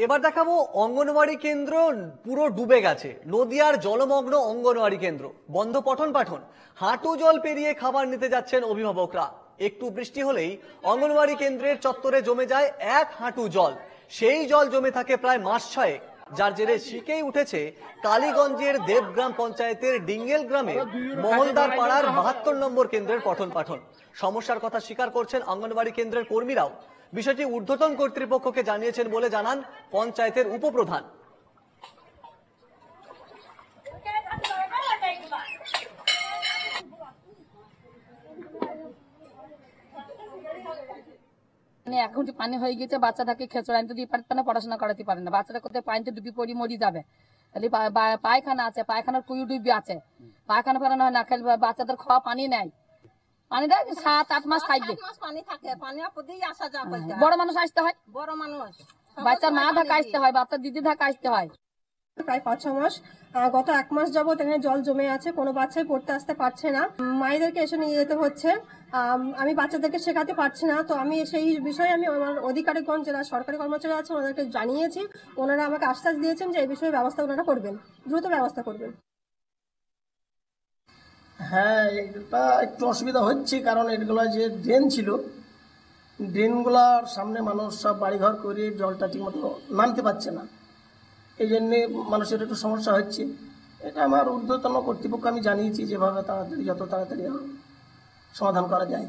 এবার দেখাবো অঙ্গনওয়াড়ি কেন্দ্র পুরো ডুবে গেছে। নদিয়ার জলমগ্ন অঙ্গনওয়াড়ি কেন্দ্র, বন্ধ পঠন পাঠন, হাঁটু জল পেরিয়ে খাবার নিতে যাচ্ছেন অভিভাবকরা। একটু বৃষ্টি হলেই অঙ্গনওয়াড়ি কেন্দ্রের চত্বরে জমে যায় 1 হাঁটু জল। সেই জল জমে থাকে প্রায় মাস 6, যার জেরে শিকেই উঠেছে কালীগঞ্জের দেবগ্রাম পঞ্চায়েতের ডিঙ্গেল গ্রামের মহলদার পাড়ার 72 নম্বর কেন্দ্রের পঠন পাঠন। সমস্যার কথা স্বীকার করছেন অঙ্গনওয়াড়ি কেন্দ্রের কর্মীরাও। বিষয়টি ঊর্ধ্বতন কর্তৃপক্ষকে জানিয়েছেন বলে জানান পঞ্চায়েতের উপপ্রধান। এখন পানি হয়ে গেছে, বাচ্চাটাকে খেচড় আনতে দিতে পারবে না, পড়াশোনা করাতে পারে না। বাচ্চাটা কোথায় পানিতে ডুবি পড়ি মরি যাবে। তাহলে পায়খানা আছে, পায়খানার কুয়ু ডুবি আছে, পায়খানা ফেরানো হয় না, খেলে বাচ্চাদের খাওয়া পানি নেয়। পানিটা 7-8 মাস থাকবে। বড় মানুষ আসতে হয়, বড় মানুষ বাচ্চার মা ঢাকা আসতে হয়, বাচ্চার দিদি ঢাকা আসতে হয়। প্রায় 5-6 মাস, গত 1 মাস যাবত এখানে জল জমে আছে, কোনো বাচ্চাই পড়তে আসতে পারছে না, মায়েদেরকে এসে নিয়ে যেতে হচ্ছে। আমি বাচ্চাদেরকে শেখাতে পারছি না। তো আমি সেই বিষয়ে আমি আমার অধিকারীগণ যারা সরকারি কর্মচারী আছে ওনাদেরকে জানিয়েছি। ওনারা আমাকে আশ্বাস দিয়েছেন যে এই বিষয়ে ব্যবস্থা ওনারা করবেন, দ্রুত ব্যবস্থা করবেন। হ্যাঁ, এটা একটু অসুবিধা হচ্ছে, কারণ এগুলো যে ড্রেন ছিল, ড্রেনগুলার সামনে মানুষ সব বাড়িঘর করে জলটা ঠিকমতো নামতে পারছে না, এই জন্যে মানুষের একটু সমস্যা হচ্ছে। এটা আমার ঊর্ধ্বতন কর্তৃপক্ষ আমি জানিয়েছি, যেভাবে তাড়াতাড়ি যত তাড়াতাড়ি সমাধান করা যায়।